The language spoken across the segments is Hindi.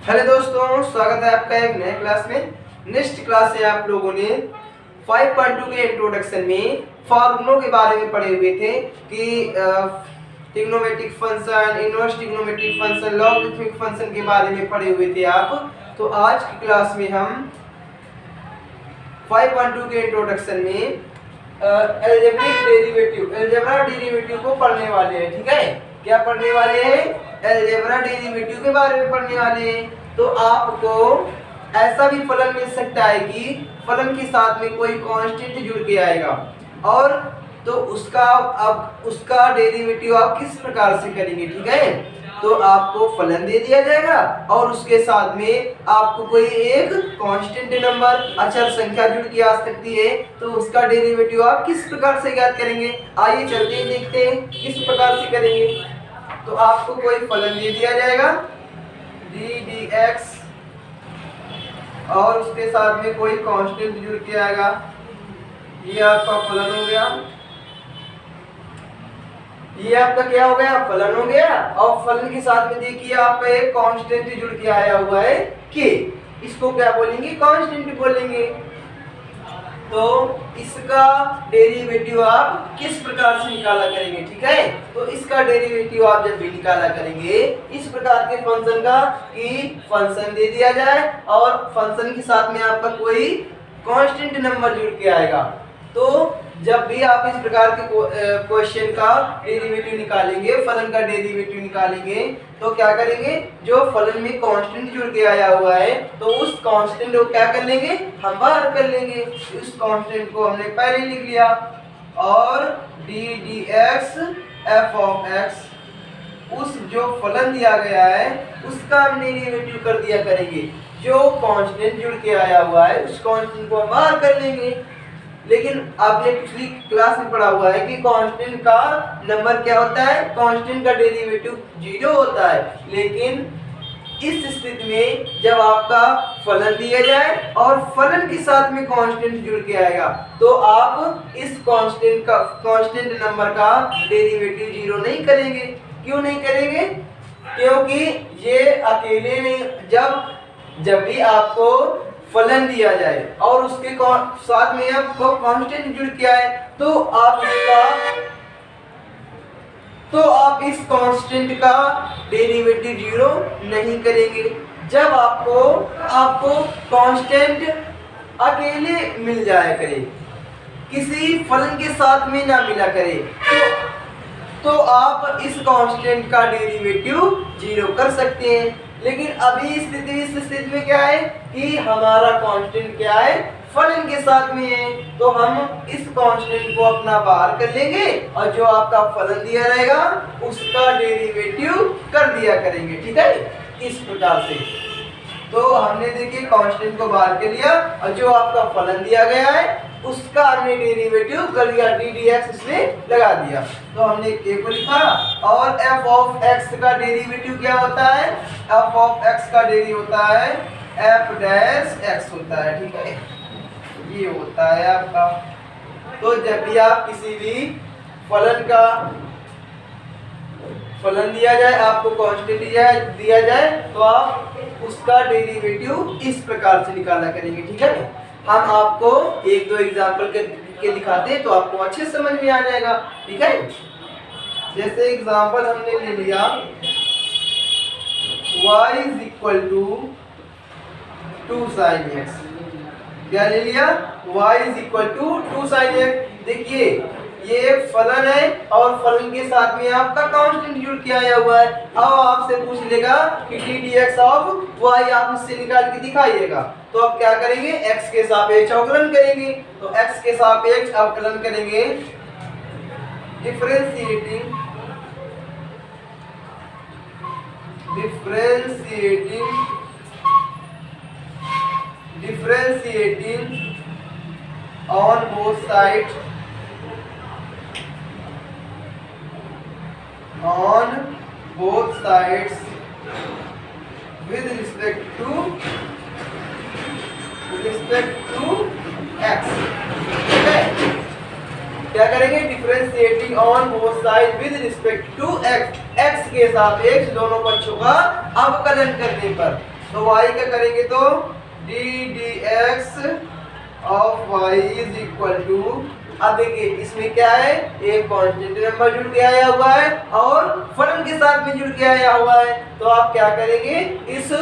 हेलो दोस्तों, स्वागत है आपका एक नए क्लास में। नेक्स्ट क्लास से आप लोगों ने 5.2 के इंट्रोडक्शन में फॉर्मूलों के बारे में पढ़े हुए थे कि trigonometric function, inverse trigonometric function, logarithmic function के बारे में पढ़े हुए थे आप। तो आज की क्लास में हम 5.2 के इंट्रोडक्शन में अलजेब्रा डेरिवेटिव को पढ़ने वाले हैं। ठीक है, क्या पढ़ने वाले हैं? अलजेब्रा डेरिवेटिव के बारे में पढ़ने वाले हैं। तो आपको ऐसा भी फलन मिल सकता है कि फलन के साथ में कोई कांस्टेंट जुड़ के आएगा, और तो उसका डेरिवेटिव आप किस प्रकार से करेंगे। ठीक है, तो आपको फलन दे दिया जाएगा और उसके साथ में आपको कोई एक कांस्टेंट नंबर, अचर संख्या जुड़ के आ सकती है, तो उसका डेरिवेटिव आप किस प्रकार से ज्ञात करेंगे। आइए चलते हैं, देखते हैं किस प्रकार से करेंगे। तो आपको कोई फलन दे दिया जाएगा ddx, और उसके साथ में कोई कांस्टेंट जुड़ के आएगा। ये आपका फलन हो गया, ये आपका क्या हो गया? फलन हो गया। और फलन के साथ में देखिए आपका एक कांस्टेंट जुड़ के आया हुआ है k। इसको क्या बोलेंगे? कांस्टेंट बोलेंगे। तो इसका डेरिवेटिव आप किस प्रकार से निकाला करेंगे। ठीक है, तो इसका डेरिवेटिव आप जब भी निकाला करेंगे इस प्रकार के फंक्शन का कि फंक्शन दे दिया जाए और फंक्शन के साथ में आपका कोई कांस्टेंट नंबर जुड़ के आएगा। तो जब भी आप इस प्रकार के क्वेश्चन का डेरिवेटिव निकालेंगे, फलन का डेरिवेटिव निकालेंगे, तो क्या करेंगे? जो फलन में कांस्टेंट जुड़ के आया हुआ है तो उस कांस्टेंट को क्या कर लेंगे? हम बाहर कर लेंगे। उस कांस्टेंट को हमने पहले लिख लिया, और ddx f of x, उस जो फलन दिया गया है उसका हम डेरिवेटिव कर दिया करेंगे। जो कांस्टेंट जुड़ के आया हुआ है उस कांस्टेंट को हम बाहर कर लेंगे। लेकिन आपने पिछली क्लास में पढ़ा हुआ है कि कांस्टेंट का नंबर क्या होता है? कांस्टेंट का डेरिवेटिव 0 होता है। लेकिन इस स्थिति में जब आपका फलन दिया जाए और फलन के साथ में कांस्टेंट जुड़ के आएगा, तो आप इस कांस्टेंट नंबर का डेरिवेटिव 0 नहीं करेंगे। क्यों नहीं करेंगे? क्योंकि ये अकेले नहीं, जब भी आपको फलन दिया जाए और उसके साथ में आपको कांस्टेंट जुड़ के आए, तो आप इस कांस्टेंट का डेरिवेटिव 0 नहीं करेंगे। जब आपको कांस्टेंट अकेले मिल जाया करे, किसी फलन के साथ में ना मिला करे, तो आप इस कांस्टेंट का डेरिवेटिव 0 कर सकते हैं। लेकिन अभी इस स्थिति में क्या है कि हमारा कांस्टेंट क्या है? फलन के साथ में है, तो हम इस कांस्टेंट को अपना बाहर कर लेंगे और जो आपका फलन दिया रहेगा उसका डेरिवेटिव कर दिया करेंगे। ठीक है, इस प्रकार से। तो हमने देखिए कांस्टेंट को बाहर कर लिया और जो आपका फलन दिया गया है उसका हमने डेरिवेटिव कर दिया, ddx इसमें लगा दिया। तो हमने k को लिखा, और f of x का डेरिवेटिव क्या होता है? f of x का डेरिवेटिव होता है f डैश x होता है। ठीक है, ये होता है आपका। तो जब भी आप किसी भी फलन दिया जाए, आपको कांस्टेंट दिया जाए, तो आप उसका डेरिवेटिव इस प्रकार से निकाला करेंगे। ठीक है, हम आपको एक दो एग्जांपल के दिखाते हैं तो आपको अच्छे समझ में आ जाएगा। ठीक है, जैसे एग्जांपल हमने ले लिया y is equal to 2 sin x। क्या ले लिया? y is equal to 2 sin x। देखिए ये एक फलन है और फलन के साथ में आपका कांस्टेंट जुड़ के आया हुआ है। अब आपसे पूछ लेगा कि ddx ऑफ y आप इससे निकाल के दिखाइएगा, तो आप क्या करेंगे? x के सापेक्ष अवकलन करेंगे। तो x के सापेक्ष अवकलन करेंगे, differentiating on both side with respect to x। ठीक है, क्या करेंगे? Differentiating on both side with respect to x, x के सापेक्ष दोनों पक्षों का अवकलन करने पर। तो y का करेंगे तो d d x of y is equal to, अब देखिए इसमें क्या है, एक कांस्टेंट नंबर जुड़ के आया हुआ है और फलन के साथ में जुड़ के आया हुआ है। तो आप क्या करेंगे, इस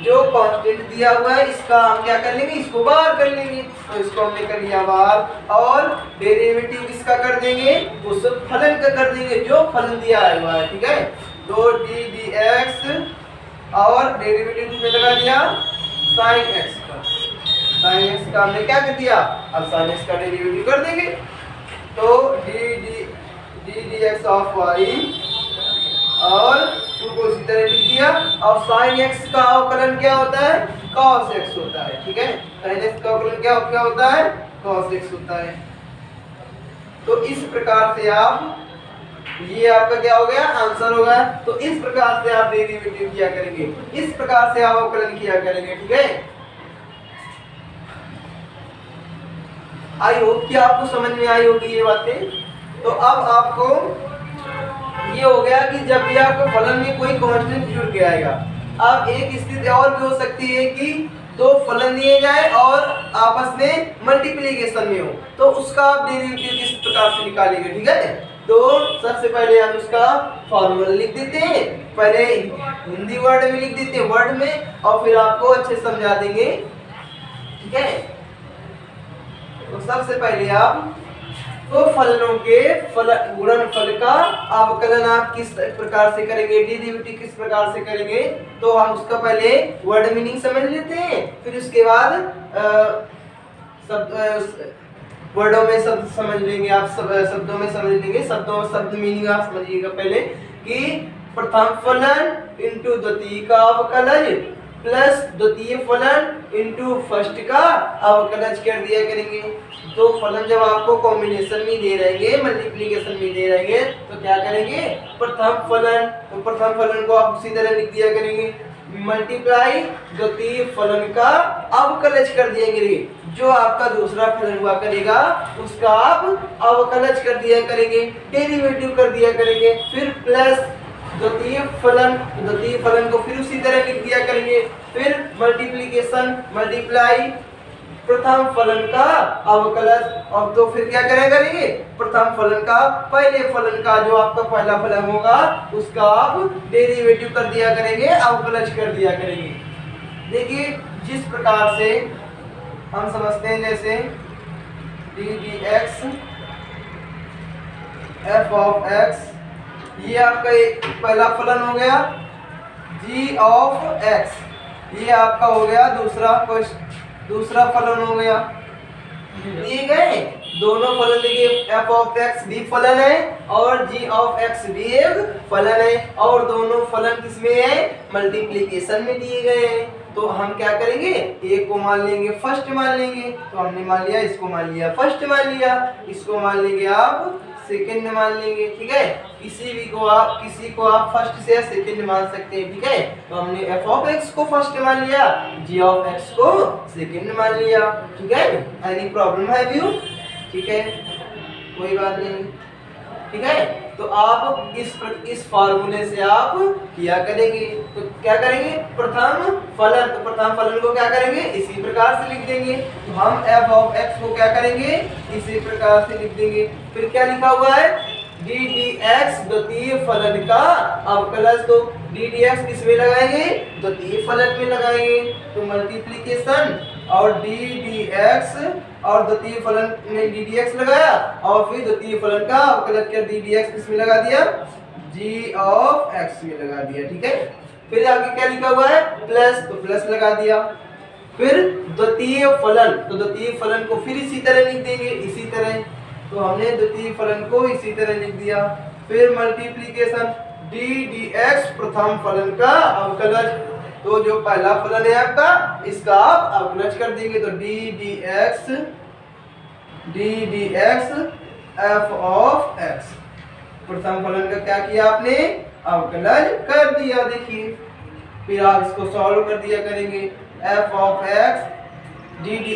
जो कांस्टेंट दिया हुआ है इसका हम क्या कर लेंगे, इसको बाहर कर लेंगे। तो इसको हमने कर लिया बाहर और डेरिवेटिव किसका कर देंगे, उस फलन का कर देंगे जो फलन दिया हुआ है। ठीक है, तो डी डी एक्स और डेरिवेटिव किसमें लगा दिया, साइन एक्स का। साइन एक्स का हमने क्या कर दिया, अब साइन एक्स का डेरिवेटिव कर देंगे। तो d d x of y और को इसी तरह लिख दिया। और साइन एक्स का अवकलन क्या होता है, cos x होता है। ठीक है, साइन एक्स का अवकलन क्या होता है, cos x होता है। तो इस प्रकार से आप, ये आपका क्या हो गया, आंसर होगा। तो इस प्रकार से आप डेरिवेटिव किया करेंगे, इस प्रकार से आप अवकलन किया करेंगे। ठीक है, आई होप कि आपको समझ में आई होगी ये बातें। तो अब आपको ये हो गया कि जब भी आपको फलन में कोई कांस्टेंट जुड़ के आएगा, अब एक स्थिति और भी हो सकती है कि दो फलन दिए जाए और आपस में मल्टीप्लिकेशन में हो, तो उसका आप डेरिवेटिव किस प्रकार से निकालेंगे। ठीक है, तो सबसे पहले हम उसका फॉर्मूला लिख देते हैं, पहले हिंदी वर्ड में लिख देते हैं, वर्ड में, और फिर आपको अच्छे समझा देंगे। ठीक है, तो सबसे पहले आप तो फलनों के गुणनफल का अवकलन आप किस प्रकार से करेंगे, डेरिवेटिव किस प्रकार से करेंगे, तो हम उसका पहले वर्ड मीनिंग समझ लेते हैं, फिर उसके बाद वर्डों में शब्द समझ लेंगे, आप शब्दों में समझ लेंगे, शब्द मीनिंग आप समझिएगा पहले कि प्रथम फलन इंटू द्वितीय का अवकलज प्लस द्वितीय फलन इंटू फर्स्ट का अवकलज कर दिया करेंगे। दो फलन जब आपको कॉम्बिनेशन में दे रहेंगे, मल्टीप्लिकेशन में दे रहेंगे, तो क्या करेंगे, प्रथम फलन, तो प्रथम फलन को आप उसी तरह लिख दिया करेंगे, मल्टीप्लाई द्वितीय फलन का अवकलज कर दिया करेंगे। जो आपका दूसरा फलन हुआ करेगा उसका आप अवकलज कर दिया करेंगे, डेरिवेटिव कर दिया करेंगे, फिर प्लस द्वितीय फलन को फिर उसी तरह लिख दिया करेंगे, फिर मल्टीप्लिकेशन, मल्टीप्लाई प्रथम फलन का अवकलज, और तो फिर क्या करेंगे, प्रथम फलन का पहले फलन का जो आपका पहला फलन होगा उसका आप डेरिवेटिव कर दिया करेंगे, अवकलज कर दिया करेंगे। देखिए जिस प्रकार से हम समझते हैं, जैसे D d x F of x, ये आपका एक पहला फलन हो गया, जी ऑफ एक्स, ये आपका हो गया दूसरा फलन हो गया। दिए गए दोनों फलन, देखिए एफ ऑफ एक्स भी फलन है और जी ऑफ एक्स भी एक फलन है, और दोनों फलन किसमें है, मल्टीप्लिकेशन में दिए गए हैं। तो हम क्या करेंगे, एक को मान लेंगे फर्स्ट मान लेंगे, तो हमने मान लिया, इसको मान लिया फर्स्ट मान लिया, इसको मान लेंगे आप सेकंड मान लेंगे। ठीक है, किसी को आप फर्स्ट से सेकंड मान सकते हैं। ठीक है, तो हमने एफ ऑफ एक्स को फर्स्ट मान लिया, जी ऑफ एक्स को सेकंड मान लिया। ठीक है, एनी प्रॉब्लम है व्यू, ठीक है, कोई बात नहीं। ठीक है, तो आप इस फार्मूले से आप किया करेंगे, तो क्या करेंगे, प्रथम फलन को क्या करेंगे, इसी प्रकार से लिख देंगे। तो हम एफ ऑफ एक्स को क्या करेंगे, इसी प्रकार से लिख देंगे। फिर क्या लिखा हुआ है, डी डी एक्स द्वितीय फलन का अवकलज, तो डी डी एक्स किसमें लगाएंगे, द्वितीय फलन में लगाएंगे, तो मल्टीप्लिकेशन और डी डी एक्स और द्वितीय फलन में डी डी एक्स लगाया, और फिर द्वितीय फलन का अवकलज कर डी डी एक्स किसमें लगा दिया, जी ऑफ एक्स में लगा दिया। ठीक है, फिर आगे क्या लिखा हुआ है, प्लस, तो प्लस लगा दिया। फिर द्वितीय फलन, तो द्वितीय फलन को फिर इसी तरह लिख देंगे, इसी तरह, तो हमने द्वितीय फलन को इसी तरह लिख दिया। फिर मल्टीप्लिकेशन डी डी एक्स प्रथम फलन का अवकलज, तो जो पहला फलन है आपका इसका आप अवकलज कर देंगे, तो d d x F of x, प्रथम फलन का क्या किया आपने, अवकलज कर दिया। देखिए फिर आप इसको सॉल्व कर दिया करेंगे, f of x d d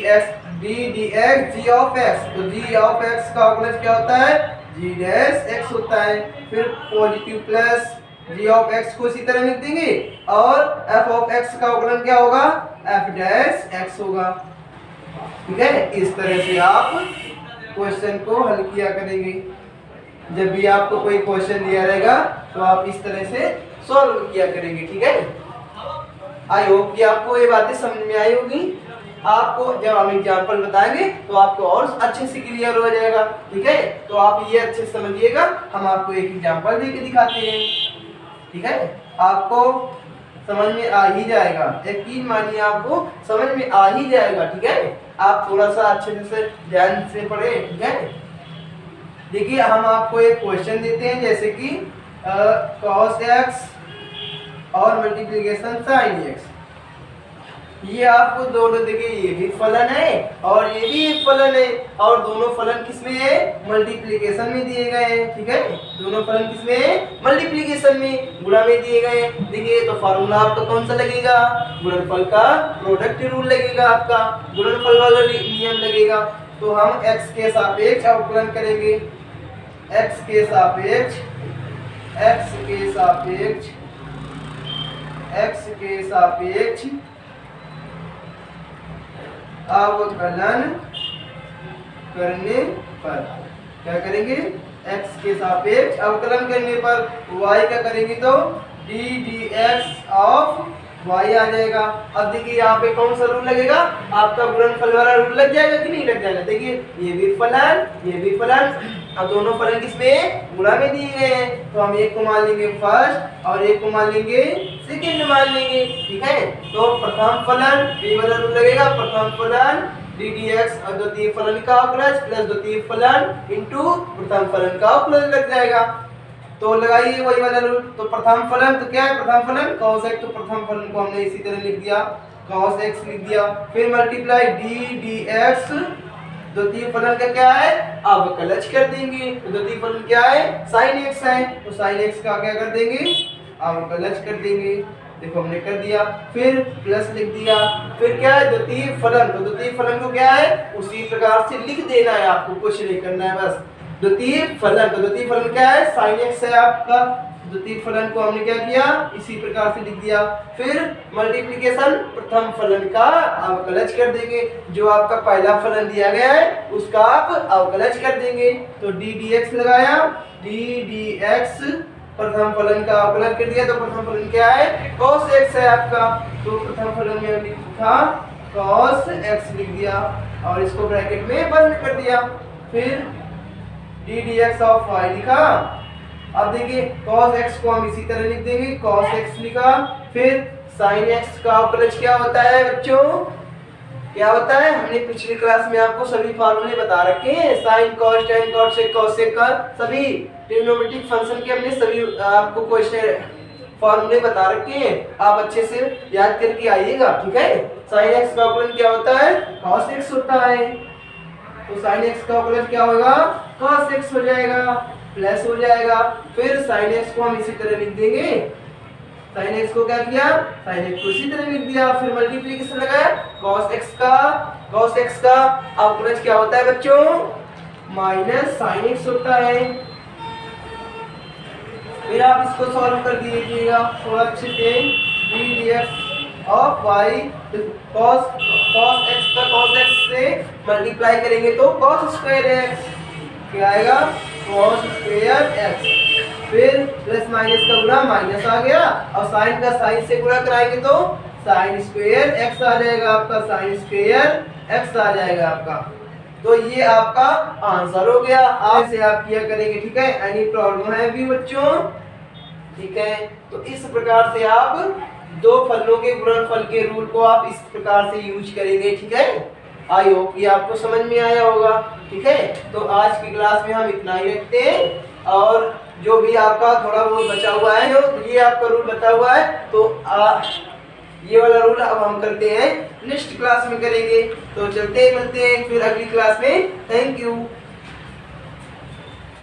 x g of x, तो जी ऑफ एक्स का अवकलज क्या होता है, जी डैश एक्स होता है। फिर positive plus g of x को इसी तरह लिख देंगे और एफ ऑफ एक्स का अवकलन क्या होगा, एफ डैश एक्स होगा। ठीक है, इस तरह से आप क्वेश्चन को हल किया करेंगे। जब भी आपको कोई क्वेश्चन दिया रहेगा तो आप इस तरह से सॉल्व किया करेंगे। ठीक है, आई होप कि आपको ये बातें समझ में आई होगी। आपको जब हम एग्जाम्पल बताएंगे तो आपको और अच्छे से क्लियर हो जाएगा। ठीक है, तो आप ये अच्छे से समझिएगा, हम आपको एक एग्जाम्पल देके दिखाते हैं। ठीक है, आपको समझ में आ ही जाएगा, यकीन मानिए आपको समझ में आ ही जाएगा। ठीक है, आप थोड़ा सा अच्छे से ध्यान से पढ़े। ठीक है, देखिए हम आपको एक क्वेश्चन देते हैं जैसे कि cos x और मल्टीप्लिकेशन sin x। ये आपको दोनों देखिए, ये भी फलन है और ये भी एक फलन है और दोनों फलन किसमें है, मल्टीप्लिकेशन में दिए गए हैं। ठीक है, दोनों फलन किसमें है, मल्टीप्लिकेशन में, गुणा में दिए गए हैं। देखिए तो फार्मूला आपका कौन सा लगेगा, गुणनफल का प्रोडक्ट रूल लगेगा, आपका गुणनफल वाला नियम लगेगा। तो हम x के सापेक्ष अवकलन करेंगे, x के सापेक्ष अवकलन करने पर क्या करेंगे, x के सापेक्ष अवकलन करने पर y का करेंगे तो d dx ऑफ y आ जाएगा। अब देखिए यहाँ पे कौन सा रूल लगेगा, आपका गुणनफल वाला रूल लग जाएगा कि नहीं लग जाएगा। देखिए ये भी फलन और दोनों फलन किसमें, गुणा में दिए गए हैं। तो हम एक को मान लेंगे फर्स्ट और एक को मान लेंगे सेकंड मान लेंगे। ठीक है, तो प्रथम फलन ये वाला रूल लगेगा, प्रथम फलन d dx और द्वितीय फलन का अवकलज प्लस द्वितीय फलन इनटू प्रथम फलन का अवकलज लग जाएगा। तो लगाइए वही वाला रूल। तो प्रथम फलन तो क्या है, प्रथम फलन cos x, तो प्रथम फलन को हमने इसी तरह लिख दिया, cos x लिख दिया। फिर मल्टीप्लाई d dx, द्वितीय फलन का क्या है, अवकलज कर देंगे। तो द्वितीय फलन क्या है, sin x है, तो sin x का क्या कर देंगे, अवकलज कर देंगे। देखो हमने कर दिया, फिर प्लस लिख दिया। फिर क्या है, द्वितीय फलन, तो द्वितीय फलन को क्या है, उसी प्रकार से लिख देना है, आपको कुछ नहीं करना है, बस द्वितीय फलन। तो द्वितीय फलन क्या है, sin x है आपका, द्वितीय फलन को हमने क्या किया, इसी प्रकार से लिख दिया। फिर मल्टीप्लिकेशन प्रथम फलन का अवकलज कर देंगे, जो आपका पहला फलन दिया गया है उसका आप अवकलज कर देंगे। तो d dx लगाया, d dx प्रथम फलन का अवकलज कर दिया। तो प्रथम फलन क्या है, cos x है आपका, तो प्रथम फलन में हमने लिखा cos x लिख दिया और इसको ब्रैकेट में बंद कर दिया। फिर d dx ऑफ y लिखा। अब देखिए cos x को हम इसी तरह लिख देंगे, cos x लिखा। फिर sin x का अवकलज क्या होता है बच्चों, क्या होता है, हमने पिछली क्लास में आपको सभी फार्मूले बता रखे हैं, sin cos tan cos sec cos sec का सभी ट्रिग्नोमेट्रिक फंक्शन के हमने सभी आपको क्वेश्चन फार्मूले बता रखे हैं, आप अच्छे से याद करके आइएगा। ठीक है, sin x का अवकलन क्या होता है, cos x होता है। तो sin x का अवकलन क्या होगा, cos x हो जाएगा, प्लस हो जाएगा। फिर sin x को हम इसी तरह लिख देंगे, sin x को क्या किया, sin x को इसी तरह लिख दिया। फिर मल्टीप्लिकेशन लगाया, cos x का अवकलज क्या होता है बच्चों, माइनस sin x होता है। फिर आप इसको सॉल्व कर दीजिएगा थोड़ा अच्छे से, d dx of y, cos x का cos x से मल्टीप्लाई करेंगे तो cos स्क्वायर x क्या आएगा, cos स्क्वायर x। फिर प्लस माइनस का गुणा, माइनस आ गया और साइन का साइन से गुणा कराएंगे तो साइन स्क्वायर x आ जाएगा आपका, साइन स्क्वायर x आ जाएगा आपका। तो ये आपका आंसर हो गया, आज से आप किया करेंगे। ठीक है, एनी प्रॉब्लम है भी बच्चों, ठीक है। तो इस प्रकार से आप दो फलों के गुणनफल के रूल को आप इस प्रकार से यूज करेंगे। ठीक है, आई होप कि आपको समझ में आया होगा। ठीक है, तो आज की क्लास में हम इतना ही रखते हैं और जो भी आपका थोड़ा बहुत बचा हुआ है, जो ये आपका रूल बता हुआ है, तो ये वाला रूल अब हम करते हैं नेक्स्ट क्लास में करेंगे। तो चलते हैं, मिलते हैं फिर अगली क्लास में। Thank you.